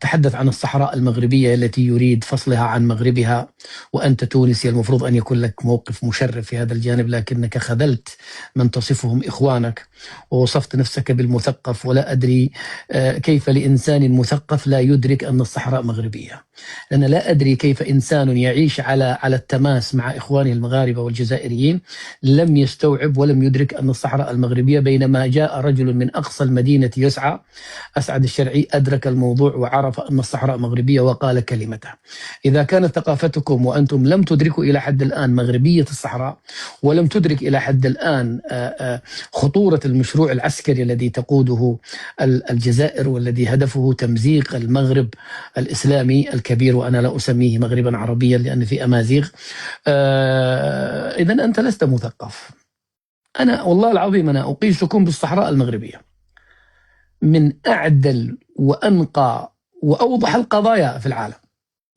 تتحدث عن الصحراء المغربية التي يريد فصلها عن مغربها، وأنت تونسي المفروض أن يكون لك موقف مشرف في هذا الجانب، لكنك خذلت من تصفهم إخوانك ووصفت نفسك بالمثقف. ولا أدري كيف لإنسان مثقف لا يدرك أن الصحراء مغربية. أنا لا أدري كيف إنسان يعيش على التماس مع إخوانه المغاربة والجزائريين لم يستوعب ولم يدرك أن الصحراء المغربية، بينما جاء رجل من أقصى المدينة يسعى، أسعد الشرعي، أدرك الموضوع وعرف أن الصحراء مغربية وقال كلمته. إذا كانت ثقافتكم وأنتم لم تدركوا إلى حد الآن مغربية الصحراء، ولم تدرك إلى حد الآن خطورة المشروع العسكري الذي تقوده الجزائر والذي هدفه تمزيق المغرب الإسلامي الكبير، وأنا لا أسميه مغربا عربيا لأن في أمازيغ، إذن أنت لست مثقف. أنا والله العظيم أنا أقيسكم بالصحراء المغربية من أعدل وأنقى وأوضح القضايا في العالم.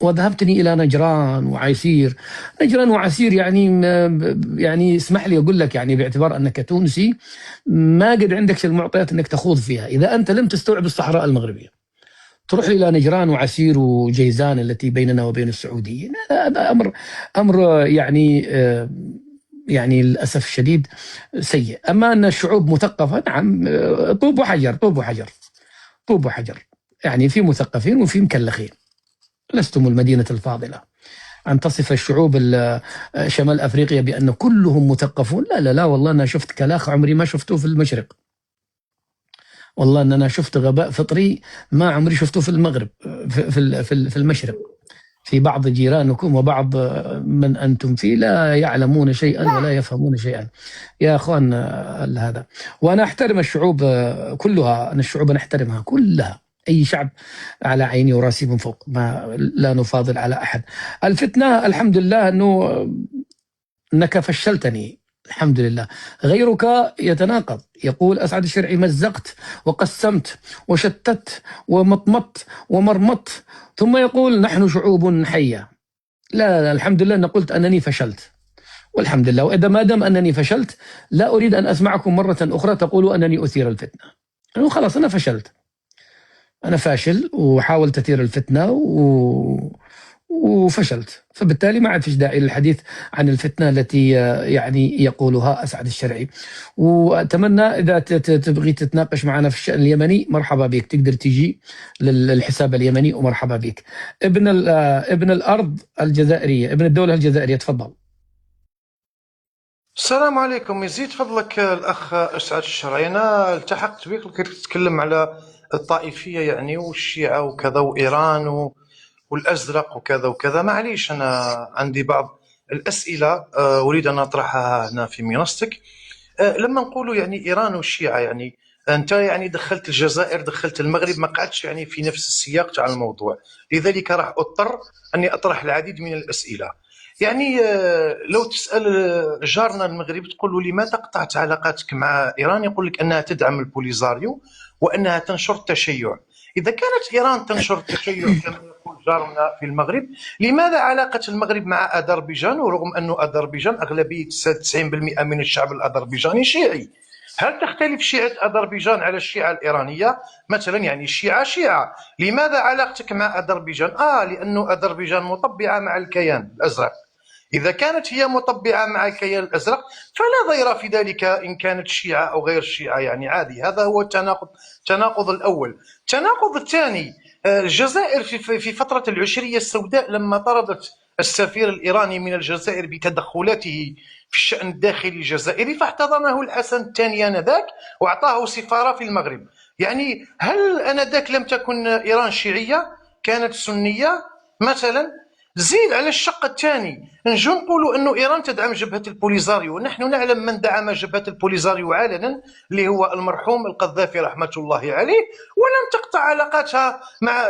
وذهبتني إلى نجران وعسير. نجران وعسير يعني اسمح لي أقول لك، يعني باعتبار أنك تونسي ما قد عندك المعطيات أنك تخوض فيها. إذا أنت لم تستوعب الصحراء المغربية تروح إلى نجران وعسير وجيزان التي بيننا وبين السعوديين، هذا أمر يعني للأسف الشديد سيء. أما أن الشعوب مثقفة، نعم، طوب وحجر طوب وحجر طوب وحجر، يعني في مثقفين وفي مكلخين. لستم المدينة الفاضلة. أن تصف الشعوب شمال أفريقيا بأن كلهم مثقفون، لا لا لا، والله أنا شفت كلاخ عمري ما شفته في المشرق. والله أن أنا شفت غباء فطري ما عمري شفته في المغرب، في المشرق. في بعض جيرانكم وبعض من أنتم فيه لا يعلمون شيئا ولا يفهمون شيئا يا أخوان. هذا، وأنا أحترم الشعوب كلها، أنا الشعوب نحترمها كلها، أي شعب على عيني وراسي من فوق، ما لا نفاضل على أحد. الفتنة الحمد لله أنك فشلتني، الحمد لله. غيرك يتناقض، يقول أسعد الشرعي مزقت وقسمت وشتت ومطمط ومرمط، ثم يقول نحن شعوب حية. لا لا، الحمد لله أن قلت أنني فشلت، والحمد لله. وإذا ما دام أنني فشلت لا أريد أن أسمعكم مرة أخرى تقولوا أنني أثير الفتنة. أنا خلاص أنا فشلت، أنا فاشل وحاولت أثير الفتنة وفشلت، فبالتالي ما عاد فيش داعي للحديث عن الفتنة التي يعني يقولها أسعد الشرعي. وأتمنى إذا تبغي تتناقش معنا في الشأن اليمني مرحبا بك، تقدر تيجي للحساب اليمني ومرحبا بك. ابن الأرض الجزائرية، ابن الدولة الجزائرية، تفضل. السلام عليكم. يزيد فضلك الأخ أسعد الشرعي، أنا التحقت بك كنت تتكلم على الطائفية يعني والشيعة وكذا وإيران والأزرق وكذا وكذا. معليش أنا عندي بعض الأسئلة أريد أن أطرحها هنا في منصتك. لما نقولوا يعني إيران والشيعة، يعني أنت يعني دخلت الجزائر دخلت المغرب، ما قعدتش يعني في نفس السياق تاع الموضوع، لذلك راح أضطر أني أطرح العديد من الأسئلة. يعني لو تسأل جارنا المغرب تقول له لماذا قطعت علاقاتك مع إيران، يقول لك أنها تدعم البوليزاريو وأنها تنشر التشيع. إذا كانت إيران تنشر التشيع كما يقول جارنا في المغرب، لماذا علاقة المغرب مع أذربيجان، ورغم أن أذربيجان أغلبية 90% من الشعب الأذربيجاني شيعي؟ هل تختلف شيعة أذربيجان على الشيعة الإيرانية؟ مثلا يعني الشيعة شيعة، لماذا علاقتك مع أذربيجان؟ لأن أذربيجان مطبعة مع الكيان الأزرق. إذا كانت هي مطبعة مع الكيان الأزرق فلا ضير في ذلك إن كانت شيعة أو غير شيعة، يعني عادي. هذا هو التناقض الأول. التناقض الثاني، الجزائر في فترة العشرية السوداء لما طردت السفير الإيراني من الجزائر بتدخلاته في الشأن الداخلي الجزائري، فاحتضنه الحسن الثاني آنذاك وأعطاه سفارة في المغرب. يعني هل آنذاك لم تكن إيران شيعية، كانت سنية مثلا؟ زيد على الشق الثاني نجو نقولوا انه ايران تدعم جبهه البوليزاريو، ونحن نعلم من دعم جبهه البوليزاريو علنا اللي هو المرحوم القذافي رحمه الله عليه، ولم تقطع علاقاتها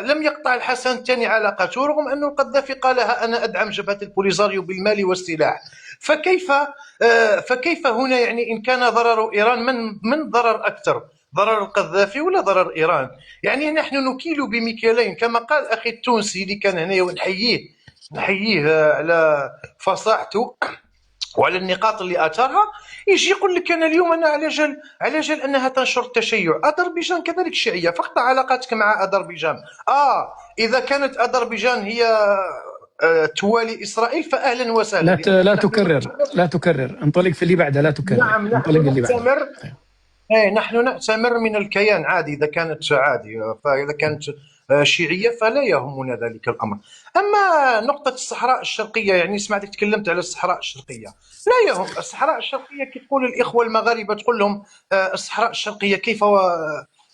لم يقطع الحسن الثاني علاقاته، رغم انه القذافي قالها انا ادعم جبهه البوليزاريو بالمال والسلاح. فكيف هنا يعني ان كان ضرر ايران من ضرر اكثر، ضرر القذافي ولا ضرر ايران؟ يعني نحن نكيل بمكيالين كما قال اخي التونسي اللي كان هنا ونحييه على فصاحته. وعلى النقاط اللي اثارها، يجي يقول لك انا اليوم انا على جال انها تنشر التشيع. اذربيجان كذلك شيعيه، فقط علاقتك مع اذربيجان. اذا كانت اذربيجان هي توالي اسرائيل فاهلا وسهلا. لا تكرر، انطلق في اللي بعده، لا تكرر. نعم، انطلق اللي بعده. نحن نأتمر من الكيان عادي، إذا كانت عادي، فإذا كانت شيعية فلا يهمنا ذلك الأمر. أما نقطة الصحراء الشرقية، يعني سمعتك تكلمت على الصحراء الشرقية، لا يهم الصحراء الشرقية. كي تقول الإخوة المغاربة تقول لهم الصحراء الشرقية كيف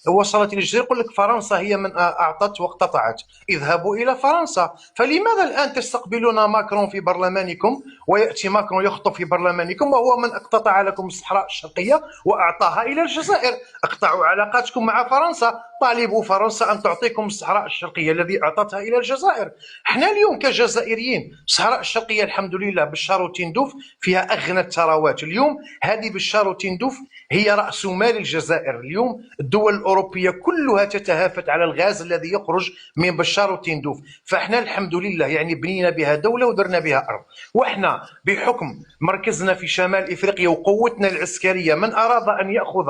وصلت إلى الجزائر، يقول لك فرنسا هي من أعطت واقتطعت. اذهبوا إلى فرنسا. فلماذا الآن تستقبلون ماكرون في برلمانكم، ويأتي ماكرون يخطب في برلمانكم وهو من اقتطع لكم الصحراء الشرقية وأعطاها إلى الجزائر؟ اقطعوا علاقاتكم مع فرنسا، طالبوا فرنسا أن تعطيكم الصحراء الشرقية الذي أعطتها إلى الجزائر. احنا اليوم كجزائريين الصحراء الشرقية الحمد لله بشار وتندوف فيها أغنى الثروات. اليوم هذه بشار وتندوف هي رأس مال الجزائر. اليوم الدول الأوروبية كلها تتهافت على الغاز الذي يخرج من بشار وتندوف. فاحنا الحمد لله يعني بنينا بها دولة ودرنا بها أرض. واحنا بحكم مركزنا في شمال إفريقيا وقوتنا العسكرية، من أراد أن يأخذ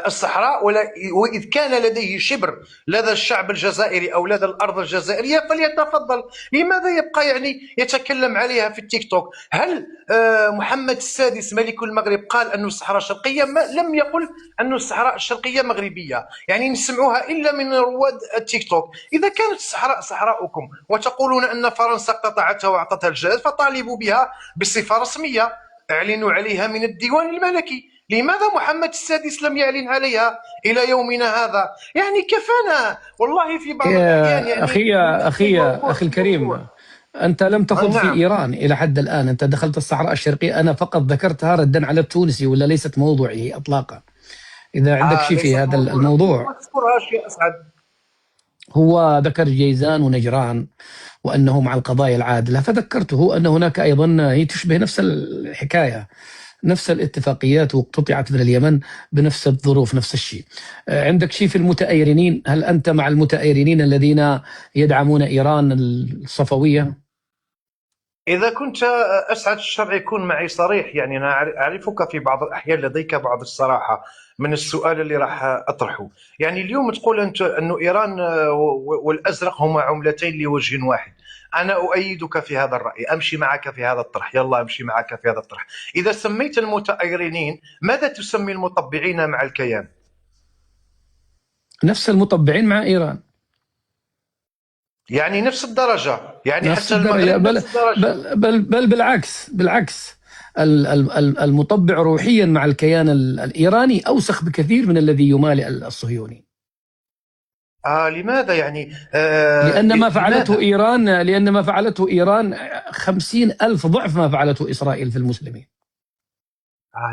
الصحراء وإذ كان لديه شبر لدى الشعب الجزائري أو لدى الأرض الجزائرية فليتفضل. لماذا يبقى يعني يتكلم عليها في التيك توك؟ هل محمد السادس ملك المغرب قال أن الصحراء شرقية؟ لم يقل أن الصحراء الشرقية مغربية. يعني نسمعوها إلا من رواد التيك توك. إذا كانت الصحراء صحراؤكم وتقولون أن فرنسا اقتطعتها وأعطتها الجزائر فطالبوا بها بصفة رسمية، اعلنوا عليها من الديوان الملكي. لماذا محمد السادس لم يعلن عليها إلى يومنا هذا؟ يعني كفانا والله في بعض الأحيان. يعني أخي الكريم، أنت لم تخض في إيران إلى حد الآن. أنت دخلت الصحراء الشرقية، أنا فقط ذكرتها ردا على التونسي، ولا ليست موضوعي إطلاقا. إذا عندك شيء في هذا الموضوع. هو ذكر جيزان ونجران وأنه مع القضايا العادلة، فذكرته أن هناك أيضا هي تشبه نفس الحكاية، نفس الاتفاقيات واقتطعت من اليمن بنفس الظروف، نفس الشيء. عندك شيء في المتأيرين؟ هل أنت مع المتأيرين الذين يدعمون إيران الصفوية؟ إذا كنت أسعد الشرع يكون معي صريح. يعني أنا أعرفك في بعض الأحيان لديك بعض الصراحة من السؤال اللي راح أطرحه. يعني اليوم تقول أنت أن إيران والأزرق هما عملتين لوجه واحد. أنا أؤيدك في هذا الرأي، أمشي معك في هذا الطرح، يلا أمشي معك في هذا الطرح. إذا سميت المتأيرين ماذا تسمي المطبعين مع الكيان؟ نفس المطبعين مع إيران، يعني نفس الدرجة، يعني نفس حتى الدرجة. بل بالعكس المطبع روحيا مع الكيان الإيراني أوسخ بكثير من الذي يمالئ الصهيوني. لماذا يعني؟ لأن ما فعلته إيران 50,000 ضعف ما فعلته إسرائيل في المسلمين.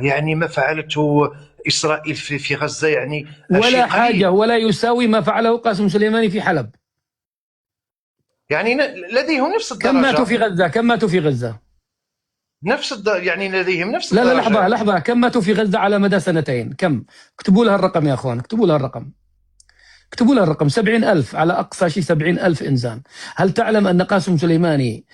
يعني ما فعلته إسرائيل في غزة يعني ولا حاجة، ولا يساوي ما فعله قاسم سليماني في حلب. يعني لديهم نفس الدرجة. كم ماتوا في غزة؟ يعني لديهم نفس لا الدرجة. لا، لحظة، كم ماتوا في غزة على مدى سنتين؟ كم؟ اكتبوا لها الرقم يا أخوان، اكتبوا لها الرقم 70,000 على أقصى شيء، 70,000 إنسان. هل تعلم أن قاسم سليماني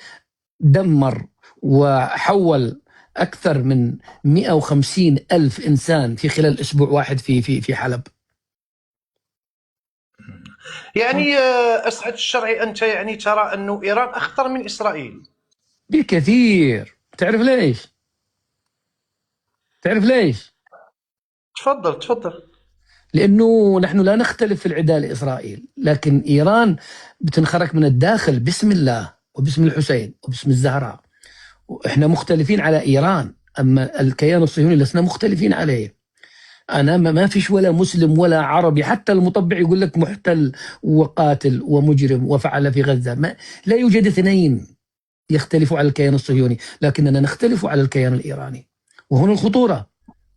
دمر وحول أكثر من 150,000 إنسان في خلال أسبوع واحد في حلب؟ يعني أسعد الشرعي، أنت يعني ترى أنه إيران أخطر من إسرائيل بكثير. تعرف ليش؟ تفضل. لأنه نحن لا نختلف في العداء لإسرائيل، لكن إيران بتنخرق من الداخل باسم الله وباسم الحسين وباسم الزهراء، وإحنا مختلفين على إيران. أما الكيان الصهيوني لسنا مختلفين عليه. أنا ما فيش ولا مسلم ولا عربي، حتى المطبع يقول لك محتل وقاتل ومجرم وفعل في غزة. لا يوجد اثنين يختلفوا على الكيان الصهيوني، لكننا نختلف على الكيان الإيراني. وهنا الخطورة،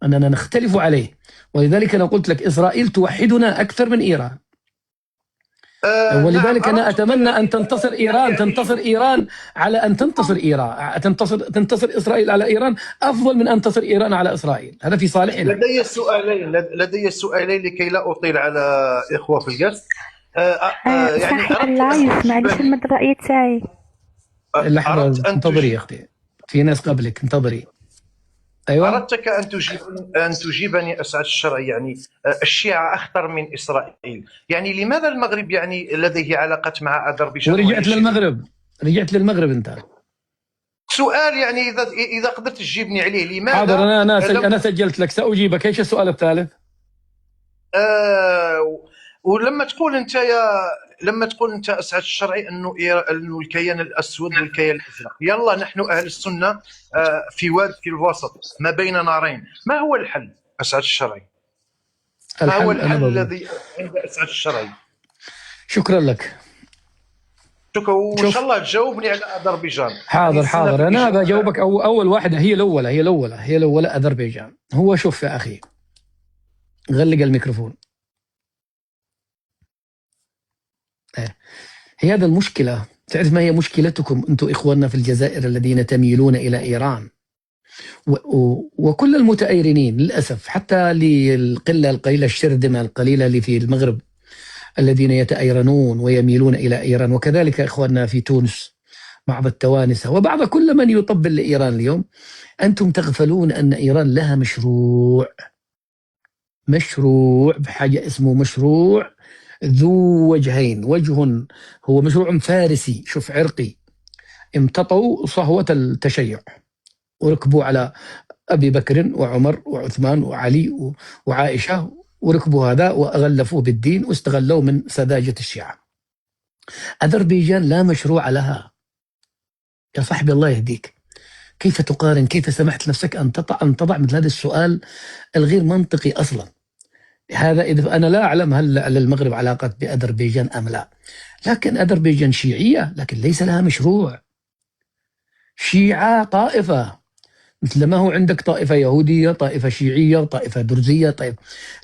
أننا نختلف عليه. ولذلك أنا قلت لك إسرائيل توحدنا أكثر من إيران. ولذلك أنا أتمنى أن تنتصر إيران على أن تنتصر إسرائيل على إيران أفضل من أن تصر إيران على إسرائيل. هذا في صالحنا. لدي سؤالين لكي لا أطيل على إخوة في الجلسة. يعني اللايف معليش المد الرأي تاعي. لحظة، انتظري يا أختي، في ناس قبلك، انتظري. أيوة. أردتك أن تجيبني أسعد الشرعي، يعني الشيعة أخطر من إسرائيل، يعني لماذا المغرب يعني لديه علاقات مع أذربيجان؟ ورجعت للمغرب، رجعت للمغرب أنت. سؤال يعني إذا قدرت تجيبني عليه، لماذا؟ حاضر، أنا سجلت لك، سأجيبك. إيش السؤال الثالث؟ ولما تقول أنت أسعد الشرعي أنه الكيان الأسود والكيان الأزرق، يلا نحن أهل السنة في واد في الوسط ما بين نارين، ما هو الحل أسعد الشرعي؟ ما هو الحل الذي عند أسعد الشرعي؟ شكرا لك. وإن شاء الله تجاوبني على أذربيجان. حاضر أنا بجاوبك. أول واحدة هي الأولى أذربيجان. هو شوف يا أخي، غلق الميكروفون. هي هذا المشكلة. تعرف ما هي مشكلتكم أنتم إخواننا في الجزائر الذين تميلون إلى إيران؟ وكل المتأيرنين للأسف، حتى للقلة القليلة الشردمة القليلة اللي في المغرب الذين يتأيرنون ويميلون إلى إيران، وكذلك إخواننا في تونس، بعض التوانسة وبعض كل من يطبل لإيران اليوم. أنتم تغفلون أن إيران لها مشروع بحاجة اسمه مشروع ذو وجهين. وجه هو مشروع فارسي، شوف، عرقي، امتطوا صهوة التشيع وركبوا على أبي بكر وعمر وعثمان وعلي وعائشة، وركبوا هذا وأغلفوه بالدين واستغلوا من سذاجة الشيعة. أذربيجان لا مشروع لها. يا صاحبي الله يهديك، كيف تقارن؟ كيف سمحت نفسك أن تضع مثل هذا السؤال الغير منطقي أصلا؟ هذا إذا أنا لا أعلم هل للمغرب علاقة بأذربيجان أم لا، لكن أذربيجان شيعية لكن ليس لها مشروع. شيعة طائفة، مثل ما هو عندك طائفة يهودية، طائفة شيعية، طائفة درزية،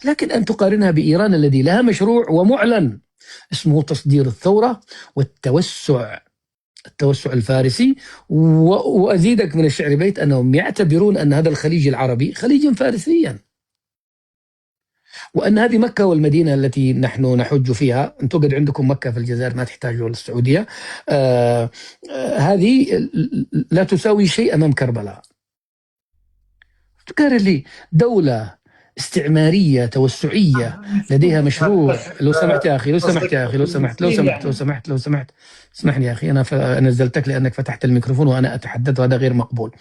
لكن أن تقارنها بإيران الذي لها مشروع ومعلن اسمه تصدير الثورة والتوسع الفارسي. وأزيدك من الشعر بيت أنهم يعتبرون أن هذا الخليج العربي خليجا فارسيا، وأن هذه مكة والمدينة التي نحن نحج فيها، أنتم قد عندكم مكة في الجزائر ما تحتاجوا للسعودية، هذه لا تساوي شيء أمام كربلاء. تقارن لي دولة استعمارية توسعية لديها مشروع. لو سمحت يا أخي، لو سمحت اسمحني يا أخي، أنا نزلتك لأنك فتحت الميكروفون وأنا أتحدث، وهذا غير مقبول.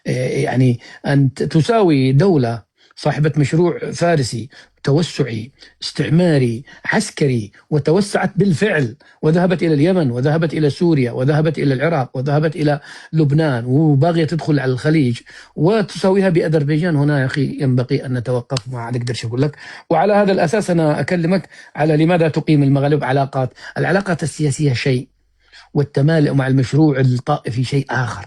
يعني أن تساوي دولة صاحبة مشروع فارسي توسعي استعماري عسكري وتوسعت بالفعل، وذهبت إلى اليمن وذهبت إلى سوريا وذهبت إلى العراق وذهبت إلى لبنان وباغية تدخل على الخليج، وتساويها بأذربيجان. هنا يا أخي ينبغي أن نتوقف. ما أقدرش أقول لك. وعلى هذا الأساس أنا أكلمك على لماذا تقيم المغرب علاقات. العلاقات السياسية شيء، والتمالئ مع المشروع الطائفي شيء آخر.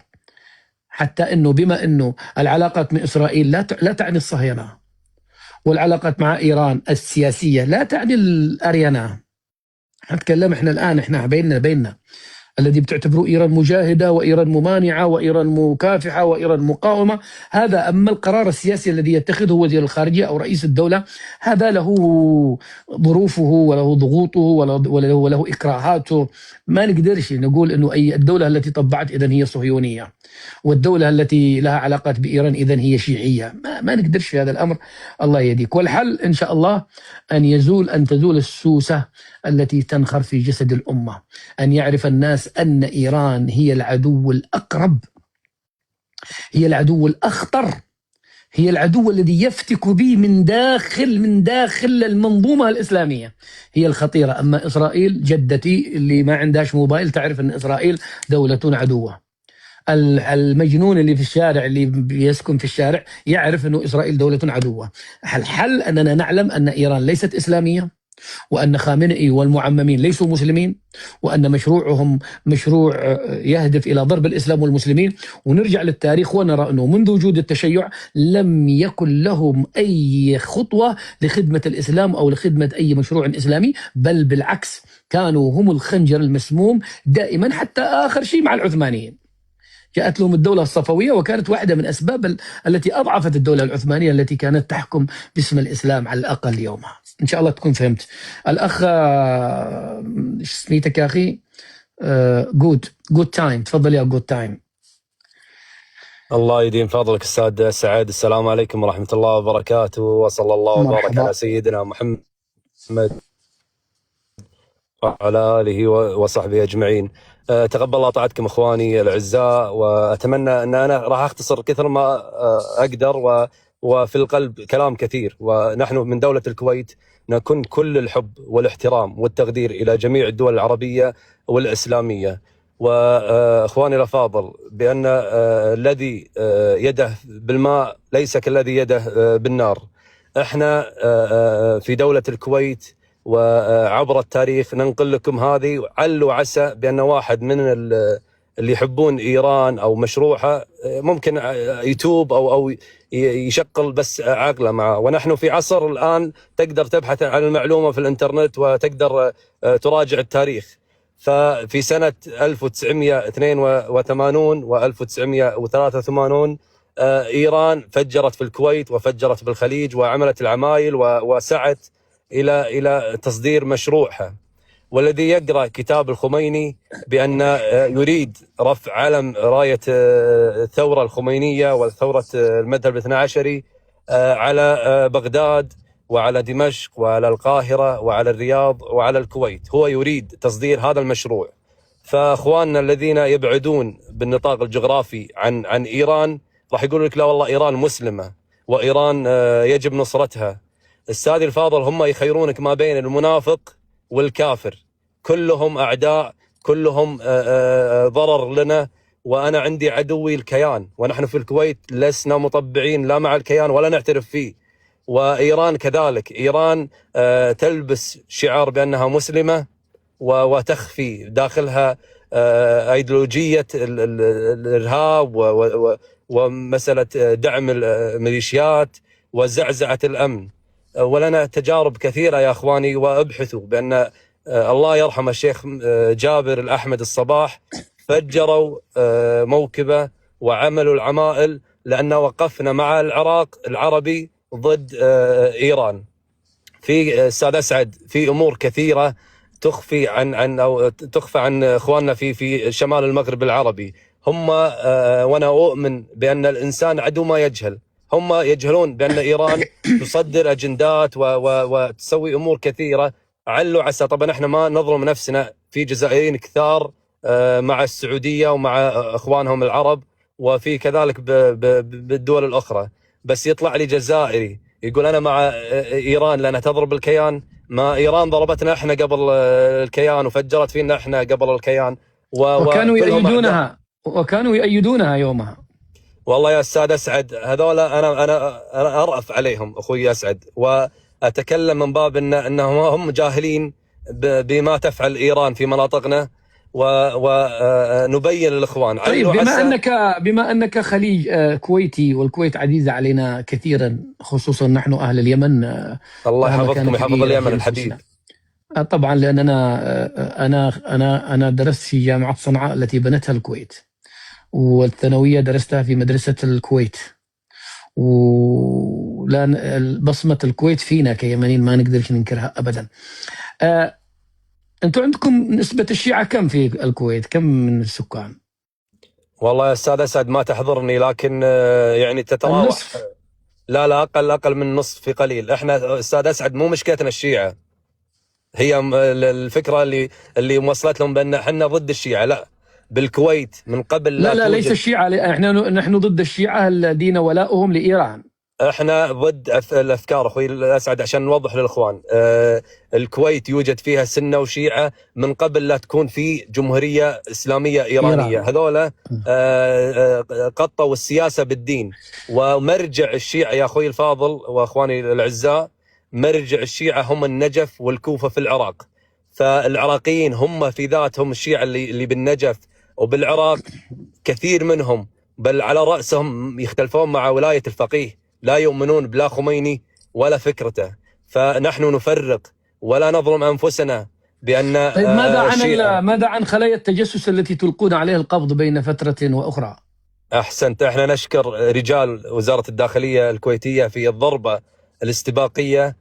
حتى أنه بما أنه العلاقات مع إسرائيل لا تعني الصهيونة، والعلاقات مع إيران السياسية لا تعني الأريانا. نتكلم إحنا الآن، إحنا بيننا الذي بتعتبره إيران مجاهدة وإيران ممانعة وإيران مكافحة وإيران مقاومة، هذا. أما القرار السياسي الذي يتخذه وزير الخارجية أو رئيس الدولة، هذا له ظروفه وله ضغوطه وله إكراهاته. ما نقدرش نقول أنه أي الدولة التي طبعت إذن هي صهيونية، والدولة التي لها علاقات بإيران إذن هي شيعية. ما نقدرش في هذا الأمر. الله يهديك. والحل إن شاء الله أن تزول السوسة التي تنخر في جسد الأمة، أن يعرف الناس أن إيران هي العدو الأقرب، هي العدو الأخطر، هي العدو الذي يفتك به من داخل المنظومة الإسلامية، هي الخطيرة. أما إسرائيل جدتي اللي ما عندهاش موبايل تعرف أن إسرائيل دولة عدوة. المجنون اللي في الشارع اللي بيسكن في الشارع يعرف أنه إسرائيل دولة عدوة. الحل أننا نعلم أن إيران ليست إسلامية، وأن خامنئي والمعممين ليسوا مسلمين، وأن مشروعهم مشروع يهدف إلى ضرب الإسلام والمسلمين. ونرجع للتاريخ ونرى أنه منذ وجود التشيع لم يكن لهم أي خطوة لخدمة الإسلام أو لخدمة أي مشروع إسلامي، بل بالعكس كانوا هم الخنجر المسموم دائما، حتى آخر شيء مع العثمانيين. جاءت لهم الدولة الصفوية وكانت واحدة من أسباب التي أضعفت الدولة العثمانية التي كانت تحكم باسم الإسلام على الأقل يومها. إن شاء الله تكون فهمت. الأخ اسميتك يا أخي؟ جود تايم، تفضل يا جود تايم. الله يديم فضلك أستاذ سعد. السلام عليكم ورحمة الله وبركاته، وصلى الله وبارك مرحبا. على سيدنا محمد وعلى آله وصحبه أجمعين. تقبل الله طاعتكم إخواني الأعزاء، وأتمنى أن أنا راح أختصر كثر ما أقدر، وفي القلب كلام كثير. ونحن من دولة الكويت نكن كل الحب والاحترام والتقدير إلى جميع الدول العربية والإسلامية. وأخواني الأفاضل، بأن الذي يده بالماء ليس كالذي يده بالنار. احنا في دولة الكويت وعبر التاريخ ننقل لكم هذه، عل وعسى بأن واحد من اللي يحبون إيران أو مشروعها ممكن يتوب أو يشغل بس عقله معه. ونحن في عصر الآن تقدر تبحث عن المعلومة في الإنترنت وتقدر تراجع التاريخ. ففي سنة 1982 و 1983 إيران فجرت في الكويت وفجرت بالخليج وعملت العمايل وسعت إلى تصدير مشروعها. والذي يقرأ كتاب الخميني بأن يريد رفع علم راية الثورة الخمينية والثورة المذهب الاثنى عشري على بغداد وعلى دمشق وعلى القاهرة وعلى الرياض وعلى الكويت، هو يريد تصدير هذا المشروع. فأخواننا الذين يبعدون بالنطاق الجغرافي عن إيران راح يقولوا لك لا والله إيران مسلمة وإيران يجب نصرتها. السادة الفاضل، هم يخيرونك ما بين المنافق والكافر، كلهم أعداء، كلهم ضرر لنا. وأنا عندي عدوي الكيان، ونحن في الكويت لسنا مطبعين لا مع الكيان ولا نعترف فيه. وإيران كذلك، إيران تلبس شعار بأنها مسلمة وتخفي داخلها أيديولوجية الإرهاب ومسألة دعم الميليشيات وزعزعة الأمن. ولنا تجارب كثيرة يا أخواني، وابحثوا بأن الله يرحم الشيخ جابر الأحمد الصباح فجروا موكبة وعملوا العمائل لأن وقفنا مع العراق العربي ضد إيران. في أستاذ أسعد في أمور كثيرة تخفي عن إخواننا في شمال المغرب العربي. هم وأنا أؤمن بأن الإنسان عدو ما يجهل. هم يجهلون بأن إيران تصدر أجندات وتسوي أمور كثيرة عل وعسى. طبعا احنا ما نظلم نفسنا، في جزائريين كثار مع السعودية ومع إخوانهم العرب، وفي كذلك بالدول الأخرى. بس يطلع لي جزائري يقول أنا مع إيران لأنها تضرب الكيان. ما إيران ضربتنا احنا قبل الكيان وفجرت فينا احنا قبل الكيان، وكانوا يؤيدونها يومها. والله يا أستاذ أسعد، هذولا أنا أرأف عليهم أخوي أسعد، وأتكلم من باب أنهم هم جاهلين بما تفعل إيران في مناطقنا، ونبين للإخوان. طيب، بما أنك خليج كويتي، والكويت عزيزة علينا كثيرا، خصوصا نحن أهل اليمن. الله يحفظكم ويحفظ اليمن الحبيب. طبعا، لأن أنا درست في جامعة صنعاء التي بنتها الكويت، والثانوية درستها في مدرسة الكويت. ولان بصمة الكويت فينا كيمنيين ما نقدرش ننكرها أبدا. أنتم عندكم نسبة الشيعة كم في الكويت؟ كم من السكان؟ والله يا أستاذ أسعد ما تحضرني، لكن يعني تتراوح. النصف؟ لا أقل من نصف في قليل. احنا أستاذ أسعد مو مشكلتنا الشيعة، هي الفكرة اللي وصلت لهم بأن احنا ضد الشيعة. لا، بالكويت من قبل لا ليس الشيعة، نحن ضد الشيعة الذين ولاؤهم لإيران. احنا ضد الافكار اخوي الاسعد عشان نوضح للاخوان. الكويت يوجد فيها سنه وشيعه من قبل لا تكون في جمهوريه اسلاميه ايرانيه. هذولا قطوا السياسه بالدين. ومرجع الشيعه يا اخوي الفاضل واخواني الاعزاء، مرجع الشيعه هم النجف والكوفه في العراق. فالعراقيين هم في ذاتهم الشيعه اللي بالنجف وبالعراق كثير منهم، بل على راسهم يختلفون مع ولايه الفقيه، لا يؤمنون بلا خميني ولا فكرته. فنحن نفرق ولا نظلم أنفسنا بأن طيب، ماذا عن خلايا التجسس التي تلقون عليها القبض بين فترة وأخرى؟ أحسنت. احنا نشكر رجال وزارة الداخلية الكويتية في الضربة الاستباقية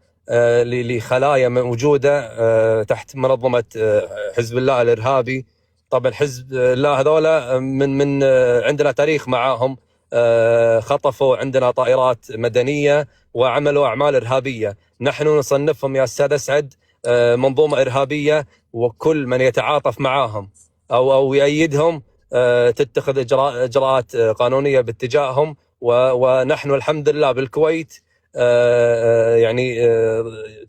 لخلايا موجودة تحت منظمة حزب الله الإرهابي. طبعا حزب الله هذولا من عندنا تاريخ معاهم، خطفوا عندنا طائرات مدنية وعملوا أعمال إرهابية. نحن نصنفهم يا أستاذ أسعد منظومة إرهابية، وكل من يتعاطف معهم أو يأيدهم تتخذ إجراءات قانونية باتجاههم. ونحن الحمد لله بالكويت يعني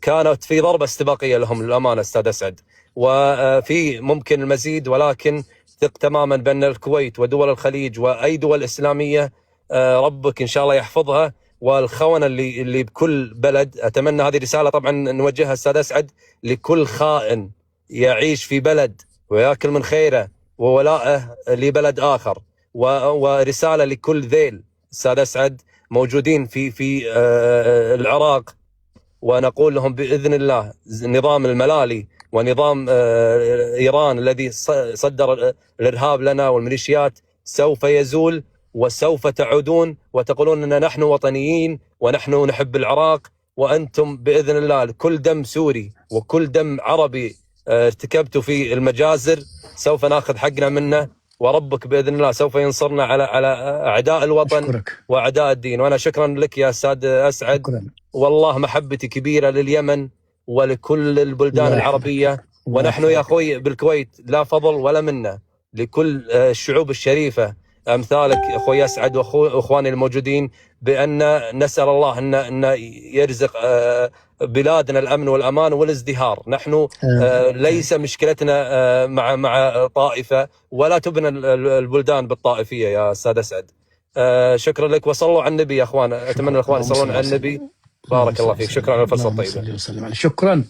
كانت في ضربة استباقية لهم للأمانة أستاذ أسعد، وفي ممكن المزيد، ولكن ثق تماما بأن الكويت ودول الخليج وأي دول إسلامية ربك إن شاء الله يحفظها. والخونة اللي بكل بلد، أتمنى هذه رسالة طبعا نوجهها أستاذ أسعد لكل خائن يعيش في بلد ويأكل من خيره وولائه لبلد آخر، ورسالة لكل ذيل أستاذ أسعد موجودين في العراق، ونقول لهم بإذن الله نظام الملالي ونظام إيران الذي صدر الإرهاب لنا والميليشيات سوف يزول، وسوف تعودون وتقولون أننا نحن وطنيين ونحن نحب العراق، وأنتم بإذن الله كل دم سوري وكل دم عربي ارتكبتوا في المجازر سوف ناخذ حقنا منه، وربك بإذن الله سوف ينصرنا على أعداء الوطن أشكرك. وأعداء الدين. وأنا شكرا لك يا أستاذ أسعد. شكرا. والله محبتي كبيرة لليمن ولكل البلدان العربية، ونحن يا أخوي بالكويت لا فضل ولا منة لكل الشعوب الشريفة أمثالك أخوي أسعد وأخواني الموجودين، بأن نسأل الله أن يرزق بلادنا الأمن والأمان والازدهار. نحن ليس مشكلتنا مع طائفة، ولا تبنى البلدان بالطائفية يا أستاذ أسعد. شكرا لك، وصلوا على النبي يا أخوان. أتمنى الأخوان يصلون على النبي. بارك الله فيك. شكرا على الفرصة الطيبة. شكرا.